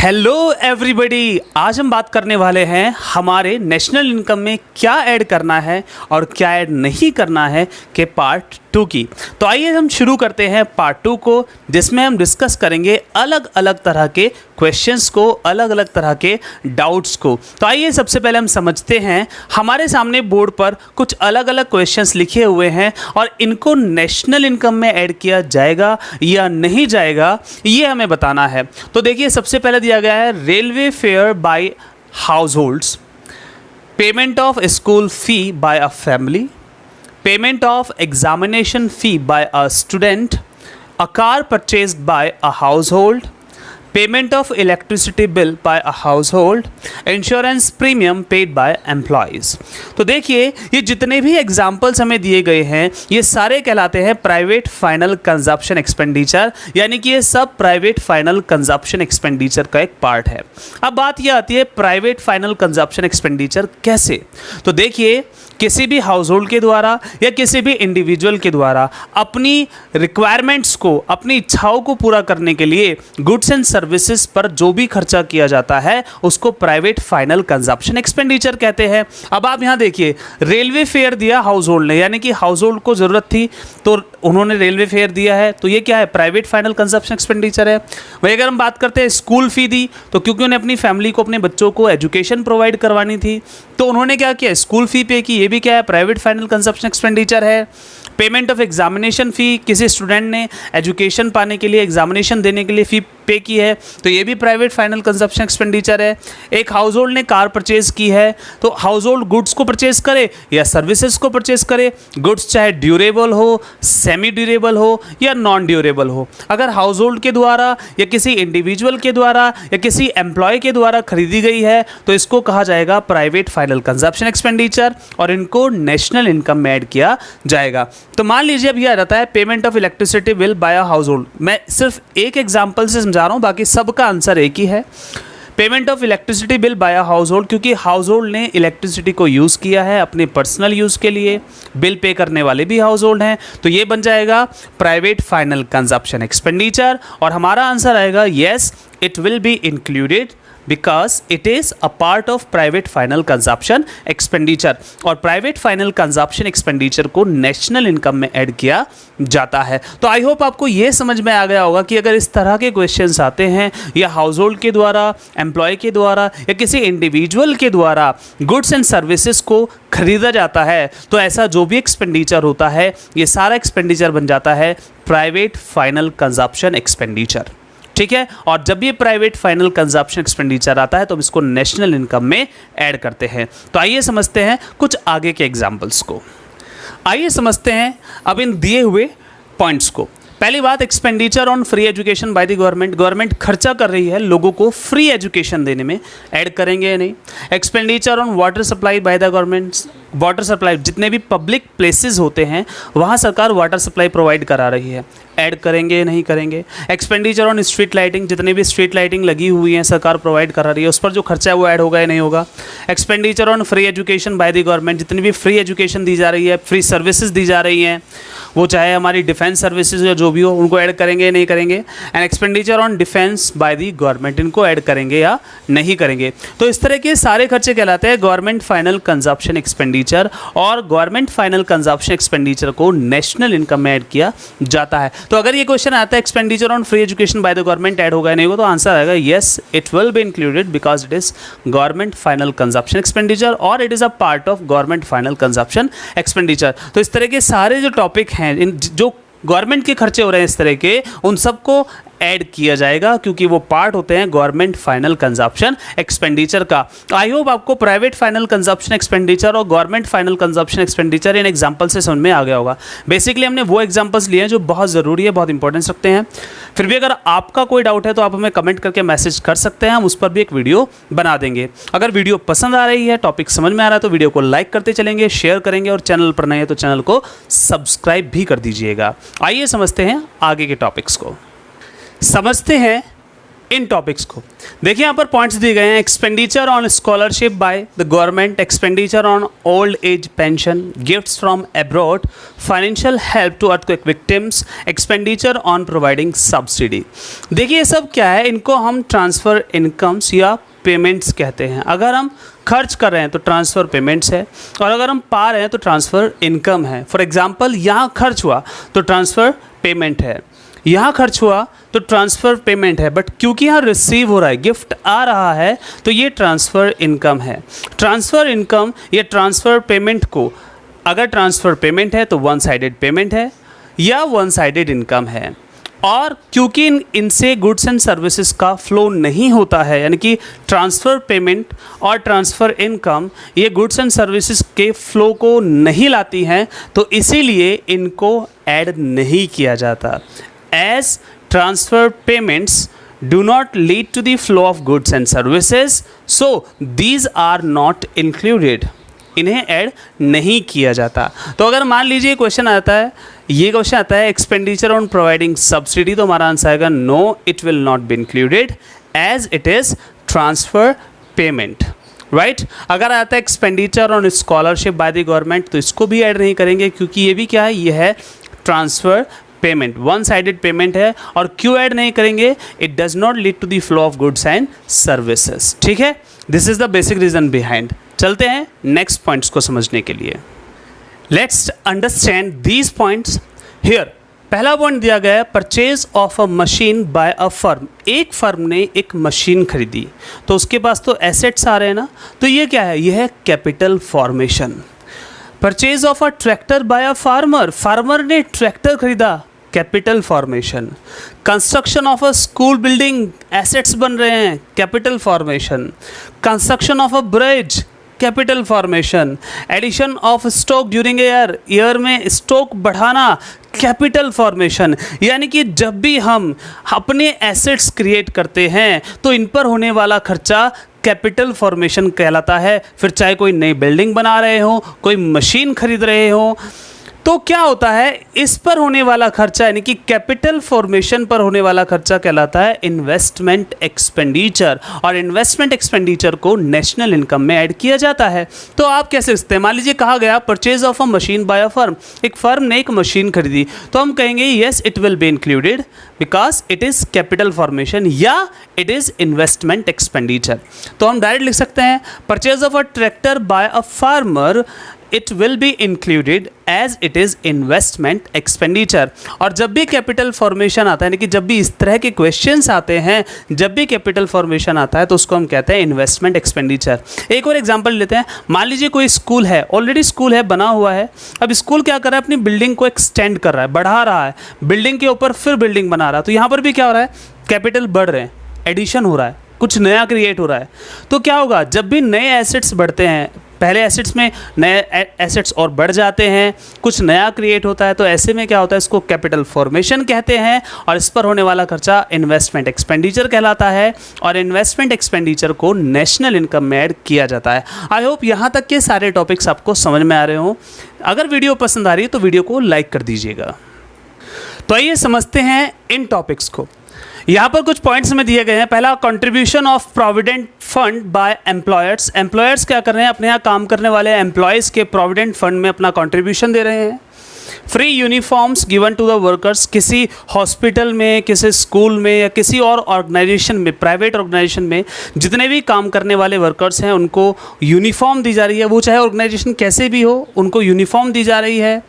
Hello everybody, आज हम बात करने वाले हैं हमारे नेशनल इनकम में क्या ऐड करना है और क्या ऐड नहीं करना है के पार्ट 2 की। तो आइए हम शुरू करते हैं पार्ट 2 को, जिसमें हम डिस्कस करेंगे अलग अलग तरह के क्वेश्चंस को, अलग अलग तरह के डाउट्स को। तो आइए सबसे पहले हम समझते हैं, हमारे सामने बोर्ड पर कुछ अलग अलग क्वेश्चंस लिखे हुए हैं और इनको नेशनल इनकम में ऐड किया जाएगा या नहीं जाएगा, ये हमें बताना है। तो देखिए, सबसे पहले दिया गया है railway fare by households, payment of school fee by a family, payment of examination fee by a student, a car purchased by a household, payment of electricity bill by a household, insurance premium paid by employees। तो देखिए, ये जितने भी examples हमें दिए गए हैं ये सारे कहलाते हैं प्राइवेट फाइनल कंजप्शन एक्सपेंडिचर, यानी कि ये सब प्राइवेट फाइनल कंजप्शन एक्सपेंडिचर का एक पार्ट है। अब बात ये आती है प्राइवेट फाइनल कंजप्शन एक्सपेंडिचर कैसे। तो देखिए, किसी भी हाउस होल्ड के द्वारा या किसी भी इंडिविजुअल के द्वारा अपनी रिक्वायरमेंट्स को, अपनी इच्छाओं को पूरा करने के लिए गुड्स एंड सर्विसेज पर जो भी खर्चा किया जाता है उसको प्राइवेट फाइनल कंजप्शन एक्सपेंडिचर कहते हैं। अब आप यहाँ देखिए, रेलवे फेयर दिया हाउस होल्ड ने, यानी कि हाउस होल्ड को ज़रूरत थी तो उन्होंने रेलवे फेयर दिया है, तो ये क्या है, प्राइवेट फाइनल कंजप्शन एक्सपेंडिचर है। वही अगर हम बात करते हैं स्कूल फी दी, तो क्योंकि उन्हें अपनी फैमिली को, अपने बच्चों को एजुकेशन प्रोवाइड करवानी थी तो उन्होंने क्या किया, स्कूल फी पे की, ये भी क्या है, प्राइवेट फाइनल कंजप्शन एक्सपेंडिचर है। पेमेंट ऑफ एग्जामिनेशन फ़ी, किसी स्टूडेंट ने एजुकेशन पाने के लिए, एग्जामिनेशन देने के लिए फ़ी पे की है तो ये भी प्राइवेट फाइनल कंजप्शन एक्सपेंडिचर है। एक हाउस होल्ड ने कार परचेज की है तो हाउस होल्ड गुड्स को परचेज करे या सर्विसेज को परचेज करे, गुड्स चाहे ड्यूरेबल हो, सेमी ड्यूरेबल हो या नॉन ड्यूरेबल हो, अगर हाउस होल्ड के द्वारा या किसी इंडिविजुअल के द्वारा या किसी एम्प्लॉय के द्वारा खरीदी गई है तो इसको कहा जाएगा प्राइवेट फाइनल कंजप्शन एक्सपेंडिचर और इनको नेशनल इनकम में ऐड किया जाएगा। तो मान लीजिए अभी आ जाता है payment of electricity bill bye a house hold. मैं सिर्फ एक एग्जांपल से समझा रहा हूं, बाकी सबका आंसर एक ही है। Payment of electricity bill bye a house hold, क्योंकि हाउस होल्ड ने इलेक्ट्रिसिटी को यूज़ किया है अपने पर्सनल यूज़ के लिए, बिल पे करने वाले भी हाउस होल्ड हैं, तो ये बन जाएगा प्राइवेट फाइनल कंजप्शन एक्सपेंडिचर और हमारा आंसर आएगा yes, it will be included because it is a part of private final consumption expenditure और private final consumption expenditure को national income में ऐड किया जाता है। तो आई होप आपको ये समझ में आ गया होगा कि अगर इस तरह के क्वेश्चंस आते हैं या हाउस होल्ड के द्वारा, एम्प्लॉय के द्वारा या किसी इंडिविजुअल के द्वारा गुड्स एंड सर्विसेज को खरीदा जाता है तो ऐसा जो भी एक्सपेंडिचर होता है ये सारा एक्सपेंडिचर बन जाता है प्राइवेट फाइनल कंजप्शन एक्सपेंडिचर, ठीक है। और जब ये प्राइवेट फाइनल कंजप्शन एक्सपेंडिचर आता है तो हम इसको नेशनल इनकम में ऐड करते हैं। तो आइए समझते हैं कुछ आगे के एग्जांपल्स को। आइए समझते हैं अब इन दिए हुए पॉइंट्स को। पहली बात, expenditure on free education by the government, government खर्चा कर रही है लोगों को फ्री एजुकेशन देने में, ऐड करेंगे या नहीं। Expenditure on water supply bye the government, water supply, जितने भी पब्लिक प्लेसेस होते हैं वहाँ सरकार वाटर सप्लाई प्रोवाइड करा रही है, ऐड करेंगे या नहीं करेंगे। एक्सपेंडिचर ऑन स्ट्रीट लाइटिंग, जितने भी स्ट्रीट लाइटिंग लगी हुई है सरकार प्रोवाइड करा रही है, उस पर जो खर्चा है वो ऐड होगा या नहीं होगा। Expenditure on free education by the government, जितनी भी फ्री एजुकेशन दी जा रही है, फ्री सर्विसेज दी जा रही हैं, वो चाहे हमारी डिफेंस सर्विसेज या जो भी हो, उनको ऐड करेंगे या नहीं करेंगे। And expenditure on defence bye the government, इनको ऐड करेंगे या नहीं करेंगे। तो इस तरह के सारे खर्चे कहलाते हैं गवर्नमेंट फाइनल कंजप्शन एक्सपेंडिचर और गवर्नमेंट फाइनल कंजप्शन एक्सपेंडिचर को नेशनल इनकम में ऐड किया जाता है। तो अगर ये क्वेश्चन आता है expenditure on free education by the government add होगा या नहीं होगा, तो आंसर आएगा yes, it will be included because it is government final consumption expenditure और it is a part of government final consumption expenditure. तो इस तरह के सारे जो टॉपिक हैं, इन जो गवर्नमेंट के खर्चे हो रहे हैं इस तरह के, उन सबको ऐड किया जाएगा क्योंकि वो पार्ट होते हैं गवर्नमेंट फाइनल कंजप्शन एक्सपेंडिचर का। आई होप आपको प्राइवेट फाइनल कंजप्शन एक्सपेंडिचर और government final consumption expenditure in example से समझ में आ गया होगा। बेसिकली हमने वो एग्जांपल्स लिए हैं जो बहुत ज़रूरी है, बहुत इंपॉर्टेंस रखते हैं। फिर भी अगर आपका कोई डाउट है तो आप हमें कमेंट करके मैसेज कर सकते हैं, हम उस पर भी एक वीडियो बना देंगे। अगर वीडियो पसंद आ रही है, टॉपिक समझ में आ रहा है तो वीडियो को लाइक करते चलेंगे, शेयर करेंगे और चैनल पर नए हैं तो चैनल को सब्सक्राइब भी कर दीजिएगा। आइए समझते हैं आगे के टॉपिक्स को। समझते हैं इन टॉपिक्स को। देखिए यहाँ पर पॉइंट्स दिए गए हैं, expenditure on scholarship by the government, expenditure on old age pension, gifts from abroad, financial help to earthquake victims, expenditure on providing subsidy. देखिए ये सब क्या है, इनको हम ट्रांसफ़र इनकम्स या पेमेंट्स कहते हैं। अगर हम खर्च कर रहे हैं तो ट्रांसफ़र पेमेंट्स है, और अगर हम पा रहे हैं तो ट्रांसफ़र इनकम है। फॉर एग्जांपल यहाँ खर्च हुआ तो ट्रांसफ़र पेमेंट है, यहाँ खर्च हुआ तो ट्रांसफ़र पेमेंट है, बट क्योंकि यहाँ रिसीव हो रहा है, गिफ्ट आ रहा है, तो ये ट्रांसफ़र इनकम है। ट्रांसफ़र इनकम या ट्रांसफ़र पेमेंट को, अगर ट्रांसफ़र पेमेंट है तो वन साइडेड पेमेंट है या वन साइडेड इनकम है। और क्योंकि इनसे गुड्स एंड सर्विसेज का फ्लो नहीं होता है, यानी कि ट्रांसफ़र पेमेंट और ट्रांसफ़र इनकम ये गुड्स एंड सर्विसेज के फ्लो को नहीं लाती हैं, तो इसीलिए इनको ऐड नहीं किया जाता। As transfer payments do not lead to the flow of goods and services, so these are not included, इन्हें ऐड नहीं किया जाता। तो अगर मान लीजिए क्वेश्चन आता है, ये क्वेश्चन आता है एक्सपेंडिचर ऑन प्रोवाइडिंग सब्सिडी, तो हमारा आंसर आएगा no, it will not be included as it is transfer payment, right. अगर आता है expenditure on scholarship by the government, तो इसको भी ऐड नहीं करेंगे, क्योंकि ये भी क्या है, ये है transfer payment, one sided payment है। और क्यों ऐड नहीं करेंगे, it does not lead to the flow of goods and services, ठीक है। This is the basic reason behind. चलते हैं नेक्स्ट पॉइंट्स को समझने के लिए। Let's understand these points here. पहला पॉइंट दिया गया है, purchase of a machine by a firm. एक फर्म ने एक मशीन खरीदी, तो उसके पास तो एसेट्स आ रहे हैं ना, तो ये क्या है, ये है capital formation. Purchase of a tractor by a farmer, farmer ने ट्रैक्टर खरीदा, capital formation. Construction of a school building, assets बन रहे हैं, capital formation. Construction of a bridge, capital formation. Addition of stock during year, year में stock बढ़ाना, capital formation. यानी कि जब भी हम अपने एसेट्स क्रिएट करते हैं तो इन पर होने वाला खर्चा कैपिटल फॉर्मेशन कहलाता है। फिर चाहे कोई नई बिल्डिंग बना रहे हो, कोई मशीन खरीद रहे हो, तो क्या होता है, इस पर होने वाला खर्चा यानी कि कैपिटल फॉर्मेशन पर होने वाला खर्चा कहलाता है इन्वेस्टमेंट एक्सपेंडिचर, और इन्वेस्टमेंट एक्सपेंडिचर को नेशनल इनकम में ऐड किया जाता है। तो आप कैसे सकते हैं, मान लीजिए कहा गया purchase of a machine by a firm, एक फर्म ने एक मशीन खरीदी, तो हम कहेंगे yes it will be included because it is capital formation या इट इज़ इन्वेस्टमेंट एक्सपेंडिचर। तो हम डायरेक्ट लिख सकते हैं purchase of a tractor by a farmer, it will be included as it is investment expenditure. और जब भी capital formation आता है, यानी कि जब भी इस तरह के क्वेश्चंस आते हैं, जब भी कैपिटल फॉर्मेशन आता है, तो उसको हम कहते हैं इन्वेस्टमेंट एक्सपेंडिचर। एक और एग्जांपल लेते हैं, मान लीजिए कोई स्कूल है, ऑलरेडी स्कूल है, बना हुआ है, अब स्कूल क्या कर रहा है, अपनी बिल्डिंग को एक्सटेंड कर रहा है, बढ़ा रहा है, बिल्डिंग के ऊपर फिर बिल्डिंग बना रहा है। तो यहाँ पर भी क्या हो रहा है, कैपिटल बढ़ रहे हैं, एडिशन हो रहा है, कुछ नया क्रिएट हो रहा है। तो क्या होगा, जब भी नए एसेट्स बढ़ते हैं, पहले एसेट्स में नए एसेट्स और बढ़ जाते हैं, कुछ नया क्रिएट होता है, तो ऐसे में क्या होता है, इसको कैपिटल फॉर्मेशन कहते हैं, और इस पर होने वाला खर्चा इन्वेस्टमेंट एक्सपेंडिचर कहलाता है, और इन्वेस्टमेंट एक्सपेंडिचर को नेशनल इनकम में ऐड किया जाता है। आई होप यहाँ तक के सारे टॉपिक्स आपको समझ में आ रहे हों। अगर वीडियो पसंद आ रही है तो वीडियो को लाइक कर दीजिएगा। तो आइए समझते हैं इन टॉपिक्स को। यहाँ पर कुछ पॉइंट्स में दिए गए हैं। पहला, contribution of provident fund by employers. Employers क्या कर रहे हैं, अपने यहाँ काम करने वाले एम्प्लॉयज़ के प्रोविडेंट फंड में अपना कंट्रीब्यूशन दे रहे हैं। Free uniforms given to the workers, किसी हॉस्पिटल में, किसी स्कूल में या किसी और ऑर्गेनाइजेशन में, प्राइवेट ऑर्गेनाइजेशन में जितने भी काम करने वाले वर्कर्स हैं उनको यूनिफॉर्म दी जा रही है, वो चाहे ऑर्गेनाइजेशन कैसे भी हो, उनको यूनिफॉर्म दी जा रही है।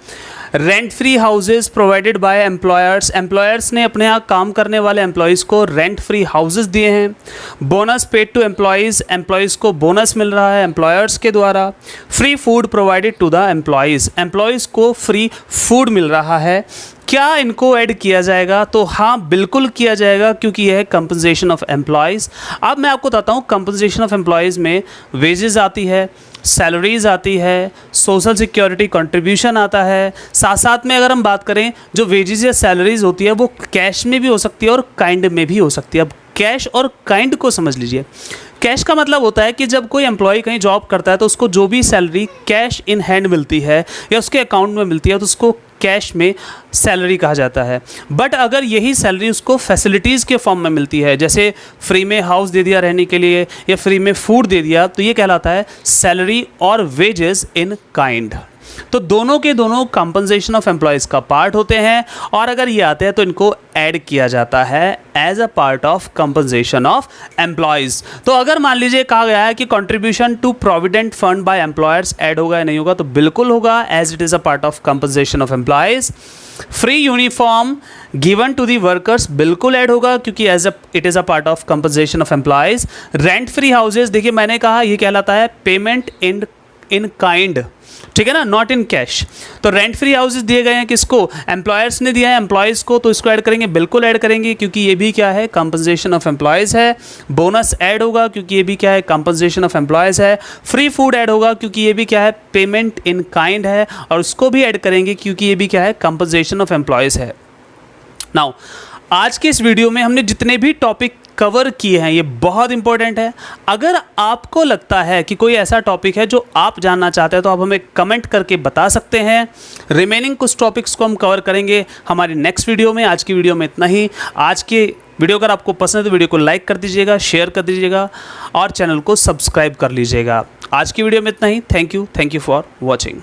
Rent free houses provided by employers, employers ने अपने यहाँ काम करने वाले एम्प्लॉयज़ को रेंट फ्री हाउसेज दिए हैं। Bonus paid to employees, employees को बोनस मिल रहा है एम्प्लॉयर्स के द्वारा। Free food provided to the employees, employees को फ्री फूड मिल रहा है। क्या इनको ऐड किया जाएगा, तो हाँ बिल्कुल किया जाएगा, क्योंकि यह है कंपनसेशन ऑफ एम्प्लॉयज़। अब मैं आपको बताता हूँ, कंपनसेशन ऑफ एम्प्लॉयज़ में वेजेस आती है, सैलरीज आती है, सोशल सिक्योरिटी कंट्रीब्यूशन आता है। साथ साथ में अगर हम बात करें, जो वेजेस या सैलरीज होती है वो कैश में भी हो सकती है और काइंड में भी हो सकती है। अब कैश और काइंड को समझ लीजिए। कैश का मतलब होता है कि जब कोई एम्प्लॉय कहीं जॉब करता है तो उसको जो भी सैलरी कैश इन हैंड मिलती है या उसके अकाउंट में मिलती है तो उसको कैश में सैलरी कहा जाता है। बट अगर यही सैलरी उसको फैसिलिटीज़ के फॉर्म में मिलती है, जैसे फ्री में हाउस दे दिया रहने के लिए या फ्री में फूड दे दिया, तो ये कहलाता है सैलरी और वेजेस इन काइंड। तो दोनों के दोनों कंपनसेशन ऑफ एम्प्लॉयज़ का पार्ट होते हैं और अगर ये आते हैं तो इनको ऐड किया जाता है as a part of compensation of employees. तो अगर मान लीजिए कहा गया है कि contribution to provident fund by employers add होगा या नहीं होगा, तो बिल्कुल होगा, as it is a part of compensation of employees. Free uniform given to the workers बिल्कुल ऐड होगा क्योंकि as it is a part of compensation of employees. Rent free houses, देखिए मैंने कहा ये कहलाता है पेमेंट इन काइंड, ठीक है ना, नॉट इन कैश। तो रेंट फ्री हाउसेज दिए गए हैं किसको, एम्प्लॉयर्स ने दिया है एम्प्लॉयज़ को, तो इसको ऐड करेंगे, बिल्कुल ऐड करेंगे क्योंकि ये भी क्या है, कंपनसेशन ऑफ एम्प्लॉयज़ है। बोनस ऐड होगा क्योंकि ये भी क्या है, कंपनसेशन ऑफ एम्प्लॉयज़ है। फ्री फूड ऐड होगा क्योंकि ये भी क्या है, पेमेंट इन काइंड है, और उसको भी ऐड करेंगे क्योंकि ये भी क्या है, कंपनसेशन ऑफ एम्प्लॉयज़ है। नाउ आज के इस वीडियो में हमने जितने भी टॉपिक कवर किए हैं ये बहुत इंपॉर्टेंट है। अगर आपको लगता है कि कोई ऐसा टॉपिक है जो आप जानना चाहते हैं तो आप हमें कमेंट करके बता सकते हैं। रिमेनिंग कुछ टॉपिक्स को हम कवर करेंगे हमारी नेक्स्ट वीडियो में। आज की वीडियो में इतना ही। आज के वीडियो अगर आपको पसंद है तो वीडियो को लाइक कर दीजिएगा, शेयर कर दीजिएगा और चैनल को सब्सक्राइब कर लीजिएगा। आज की वीडियो में इतना ही। Thank you for watching.